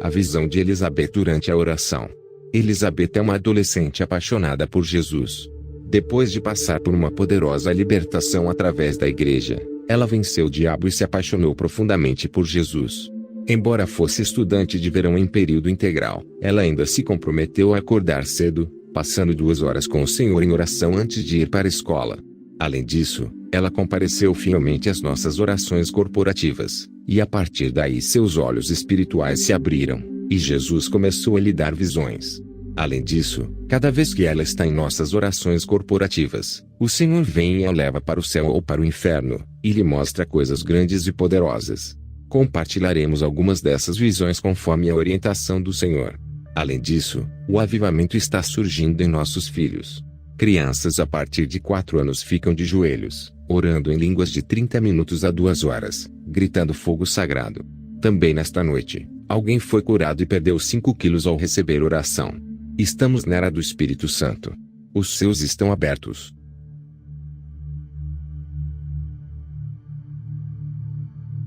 A visão de Elizabeth durante a oração. Elizabeth é uma adolescente apaixonada por Jesus. Depois de passar por uma poderosa libertação através da igreja, ela venceu o diabo e se apaixonou profundamente por Jesus. Embora fosse estudante de verão em período integral, ela ainda se comprometeu a acordar cedo, passando 2 horas com o Senhor em oração antes de ir para a escola. Além disso, ela compareceu fielmente às nossas orações corporativas, e a partir daí seus olhos espirituais se abriram, e Jesus começou a lhe dar visões. Além disso, cada vez que ela está em nossas orações corporativas, o Senhor vem e a leva para o céu ou para o inferno, e lhe mostra coisas grandes e poderosas. Compartilharemos algumas dessas visões conforme a orientação do Senhor. Além disso, o avivamento está surgindo em nossos filhos. Crianças a partir de 4 anos ficam de joelhos, orando em línguas de 30 minutos a 2 horas, gritando fogo sagrado. Também nesta noite, alguém foi curado e perdeu 5 quilos ao receber oração. Estamos na era do Espírito Santo. Os céus estão abertos.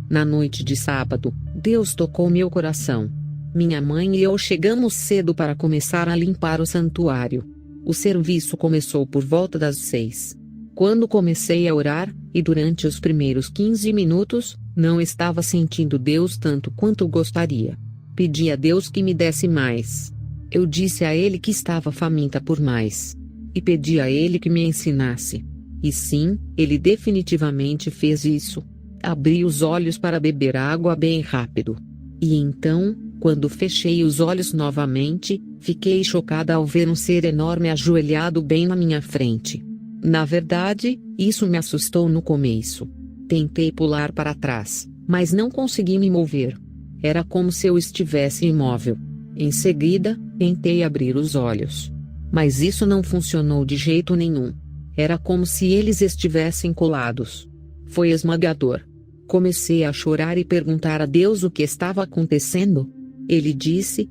Na noite de sábado, Deus tocou meu coração. Minha mãe e eu chegamos cedo para começar a limpar o santuário. O serviço começou por volta das 6. Quando comecei a orar, e durante os primeiros 15 minutos, não estava sentindo Deus tanto quanto gostaria. Pedi a Deus que me desse mais. Eu disse a Ele que estava faminta por mais. E pedi a Ele que me ensinasse. E sim, Ele definitivamente fez isso. Abri os olhos para beber água bem rápido. E então, quando fechei os olhos novamente, fiquei chocada ao ver um ser enorme ajoelhado bem na minha frente. Na verdade, isso me assustou no começo. Tentei pular para trás, mas não consegui me mover. Era como se eu estivesse imóvel. Em seguida, tentei abrir os olhos. Mas isso não funcionou de jeito nenhum. Era como se eles estivessem colados. Foi esmagador. Comecei a chorar e perguntar a Deus o que estava acontecendo. Ele disse: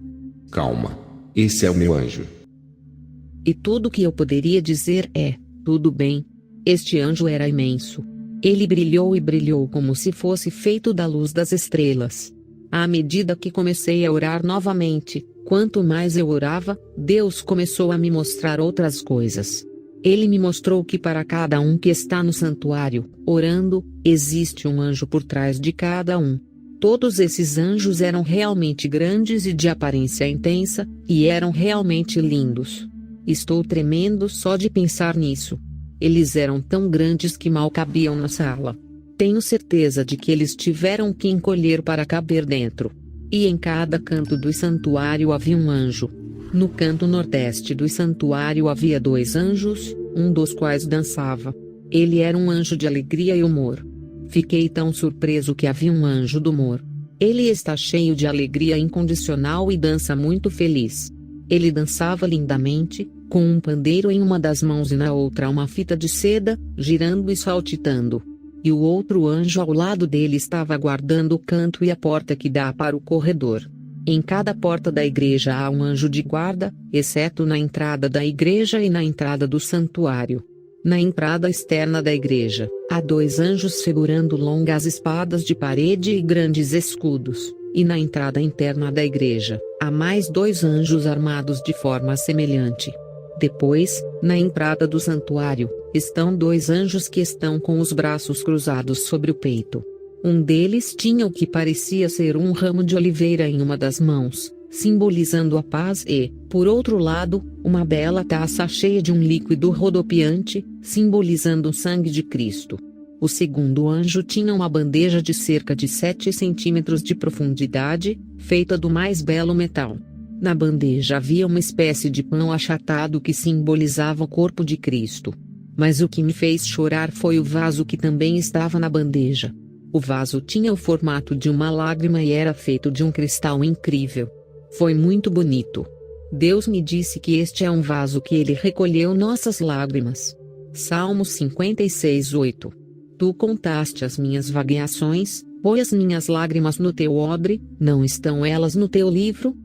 Calma. Esse é o meu anjo. E tudo que eu poderia dizer é: tudo bem. Este anjo era imenso. Ele brilhou e brilhou como se fosse feito da luz das estrelas. À medida que comecei a orar novamente, quanto mais eu orava, Deus começou a me mostrar outras coisas. Ele me mostrou que para cada um que está no santuário, orando, existe um anjo por trás de cada um. Todos esses anjos eram realmente grandes e de aparência intensa, e eram realmente lindos. Estou tremendo só de pensar nisso. Eles eram tão grandes que mal cabiam na sala. Tenho certeza de que eles tiveram que encolher para caber dentro. E em cada canto do santuário havia um anjo. No canto nordeste do santuário havia 2 anjos, um dos quais dançava. Ele era um anjo de alegria e humor. Fiquei tão surpreso que havia um anjo do humor. Ele está cheio de alegria incondicional e dança muito feliz. Ele dançava lindamente, com um pandeiro em uma das mãos e na outra uma fita de seda, girando e saltitando. E o outro anjo ao lado dele estava guardando o canto e a porta que dá para o corredor. Em cada porta da igreja há um anjo de guarda, exceto na entrada da igreja e na entrada do santuário. Na entrada externa da igreja, há 2 anjos segurando longas espadas de parede e grandes escudos, e na entrada interna da igreja, há mais 2 anjos armados de forma semelhante. Depois, na entrada do santuário, estão 2 anjos que estão com os braços cruzados sobre o peito. Um deles tinha o que parecia ser um ramo de oliveira em uma das mãos, simbolizando a paz e, por outro lado, uma bela taça cheia de um líquido rodopiante, simbolizando o sangue de Cristo. O segundo anjo tinha uma bandeja de cerca de 7 centímetros de profundidade, feita do mais belo metal. Na bandeja havia uma espécie de pão achatado que simbolizava o corpo de Cristo. Mas o que me fez chorar foi o vaso que também estava na bandeja. O vaso tinha o formato de uma lágrima e era feito de um cristal incrível. Foi muito bonito. Deus me disse que este é um vaso que ele recolheu nossas lágrimas. Salmo 56:8. Tu contaste as minhas vagueações, põe as minhas lágrimas no teu odre, não estão elas no teu livro?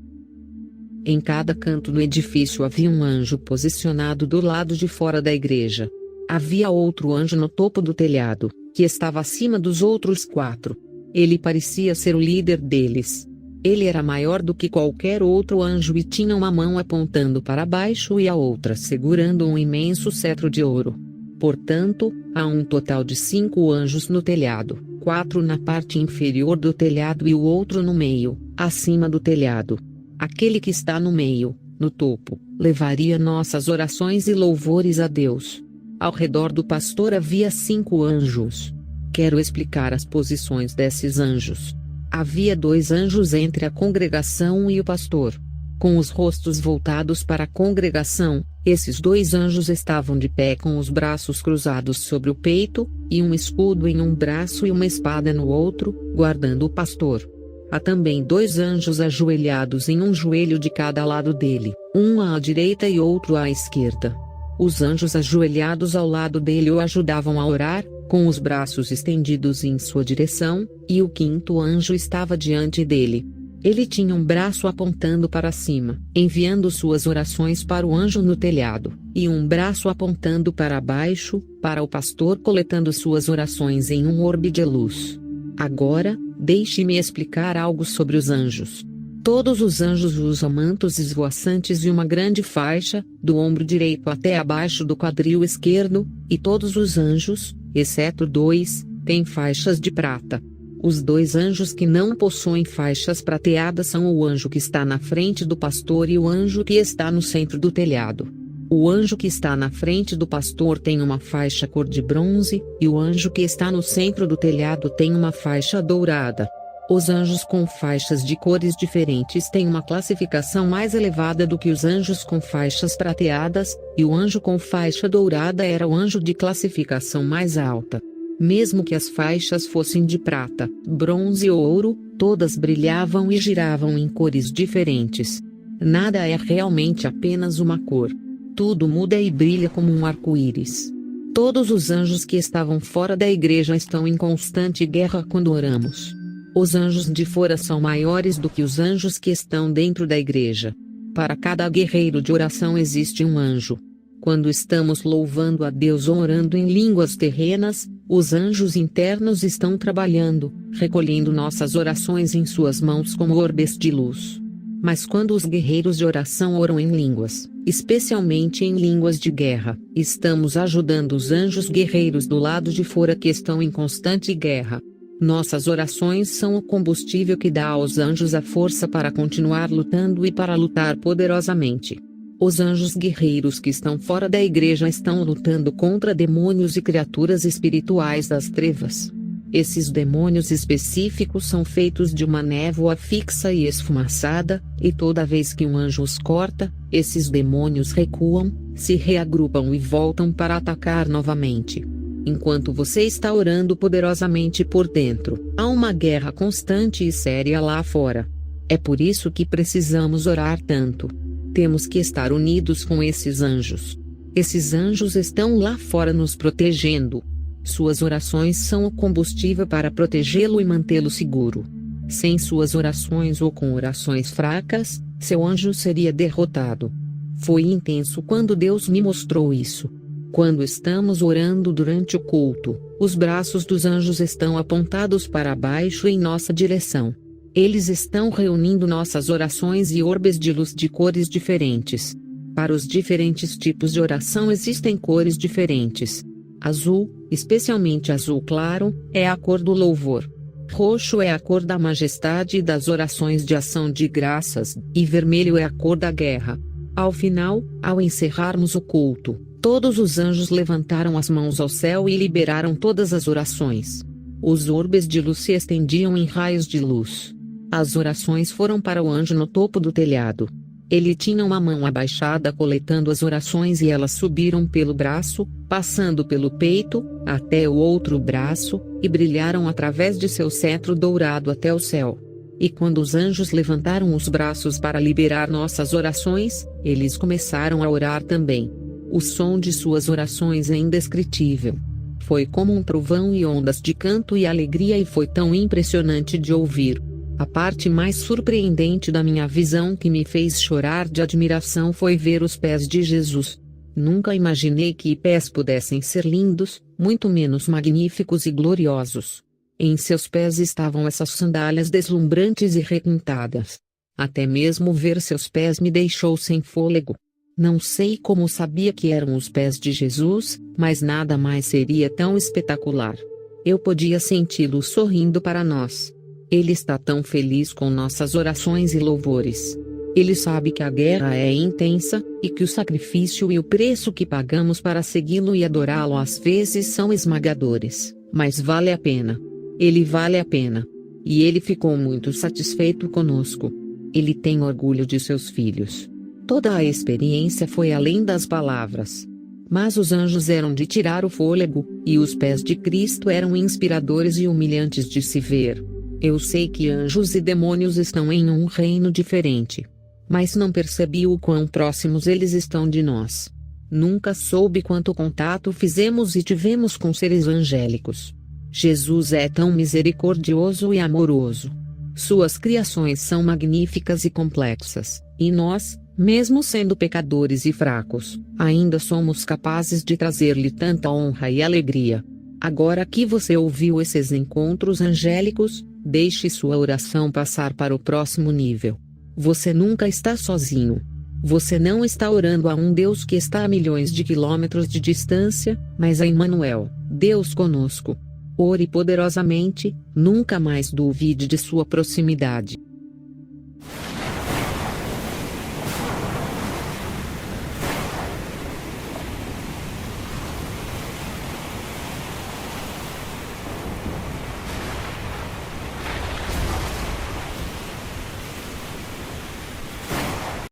Em cada canto do edifício havia um anjo posicionado do lado de fora da igreja. Havia outro anjo no topo do telhado, que estava acima dos outros 4. Ele parecia ser o líder deles. Ele era maior do que qualquer outro anjo e tinha uma mão apontando para baixo e a outra segurando um imenso cetro de ouro. Portanto, há um total de 5 anjos no telhado, 4 na parte inferior do telhado e o outro no meio, acima do telhado. Aquele que está no meio, no topo, levaria nossas orações e louvores a Deus. Ao redor do pastor havia 5 anjos. Quero explicar as posições desses anjos. Havia 2 anjos entre a congregação e o pastor. Com os rostos voltados para a congregação, esses 2 anjos estavam de pé com os braços cruzados sobre o peito, e um escudo em um braço e uma espada no outro, guardando o pastor. Há também 2 anjos ajoelhados em um joelho de cada lado dele, um à direita e outro à esquerda. Os anjos ajoelhados ao lado dele o ajudavam a orar, com os braços estendidos em sua direção, e o 5º anjo estava diante dele. Ele tinha um braço apontando para cima, enviando suas orações para o anjo no telhado, e um braço apontando para baixo, para o pastor coletando suas orações em um orbe de luz. Agora, deixe-me explicar algo sobre os anjos. Todos os anjos usam mantos esvoaçantes e uma grande faixa, do ombro direito até abaixo do quadril esquerdo, e todos os anjos, exceto 2, têm faixas de prata. Os 2 anjos que não possuem faixas prateadas são o anjo que está na frente do pastor e o anjo que está no centro do telhado. O anjo que está na frente do pastor tem uma faixa cor de bronze, e o anjo que está no centro do telhado tem uma faixa dourada. Os anjos com faixas de cores diferentes têm uma classificação mais elevada do que os anjos com faixas prateadas, e o anjo com faixa dourada era o anjo de classificação mais alta. Mesmo que as faixas fossem de prata, bronze ou ouro, todas brilhavam e giravam em cores diferentes. Nada é realmente apenas uma cor. Tudo muda e brilha como um arco-íris. Todos os anjos que estavam fora da igreja estão em constante guerra quando oramos. Os anjos de fora são maiores do que os anjos que estão dentro da igreja. Para cada guerreiro de oração existe um anjo. Quando estamos louvando a Deus ou orando em línguas terrenas, os anjos internos estão trabalhando, recolhendo nossas orações em suas mãos como orbes de luz. Mas quando os guerreiros de oração oram em línguas, especialmente em línguas de guerra, estamos ajudando os anjos guerreiros do lado de fora que estão em constante guerra. Nossas orações são o combustível que dá aos anjos a força para continuar lutando e para lutar poderosamente. Os anjos guerreiros que estão fora da igreja estão lutando contra demônios e criaturas espirituais das trevas. Esses demônios específicos são feitos de uma névoa fixa e esfumaçada, e toda vez que um anjo os corta, esses demônios recuam, se reagrupam e voltam para atacar novamente. Enquanto você está orando poderosamente por dentro, há uma guerra constante e séria lá fora. É por isso que precisamos orar tanto. Temos que estar unidos com esses anjos. Esses anjos estão lá fora nos protegendo. Suas orações são o combustível para protegê-lo e mantê-lo seguro. Sem suas orações ou com orações fracas, seu anjo seria derrotado. Foi intenso quando Deus me mostrou isso. Quando estamos orando durante o culto, os braços dos anjos estão apontados para baixo em nossa direção. Eles estão reunindo nossas orações e orbes de luz de cores diferentes. Para os diferentes tipos de oração existem cores diferentes. Azul, especialmente azul claro, é a cor do louvor. Roxo é a cor da majestade e das orações de ação de graças, e vermelho é a cor da guerra. Ao final, ao encerrarmos o culto, todos os anjos levantaram as mãos ao céu e liberaram todas as orações. Os orbes de luz se estendiam em raios de luz. As orações foram para o anjo no topo do telhado. Ele tinha uma mão abaixada coletando as orações e elas subiram pelo braço, passando pelo peito, até o outro braço, e brilharam através de seu cetro dourado até o céu. E quando os anjos levantaram os braços para liberar nossas orações, eles começaram a orar também. O som de suas orações é indescritível. Foi como um trovão e ondas de canto e alegria e foi tão impressionante de ouvir. A parte mais surpreendente da minha visão que me fez chorar de admiração foi ver os pés de Jesus. Nunca imaginei que pés pudessem ser lindos, muito menos magníficos e gloriosos. Em seus pés estavam essas sandálias deslumbrantes e requintadas. Até mesmo ver seus pés me deixou sem fôlego. Não sei como sabia que eram os pés de Jesus, mas nada mais seria tão espetacular. Eu podia senti-lo sorrindo para nós. Ele está tão feliz com nossas orações e louvores. Ele sabe que a guerra é intensa, e que o sacrifício e o preço que pagamos para segui-lo e adorá-lo às vezes são esmagadores, mas vale a pena. Ele vale a pena. E ele ficou muito satisfeito conosco. Ele tem orgulho de seus filhos. Toda a experiência foi além das palavras. Mas os anjos eram de tirar o fôlego, e os pés de Cristo eram inspiradores e humilhantes de se ver. Eu sei que anjos e demônios estão em um reino diferente. Mas não percebi o quão próximos eles estão de nós. Nunca soube quanto contato fizemos e tivemos com seres angélicos. Jesus é tão misericordioso e amoroso. Suas criações são magníficas e complexas, e nós, mesmo sendo pecadores e fracos, ainda somos capazes de trazer-lhe tanta honra e alegria. Agora que você ouviu esses encontros angélicos, deixe sua oração passar para o próximo nível. Você nunca está sozinho. Você não está orando a um Deus que está a milhões de quilômetros de distância, mas a Emmanuel, Deus conosco. Ore poderosamente, nunca mais duvide de sua proximidade.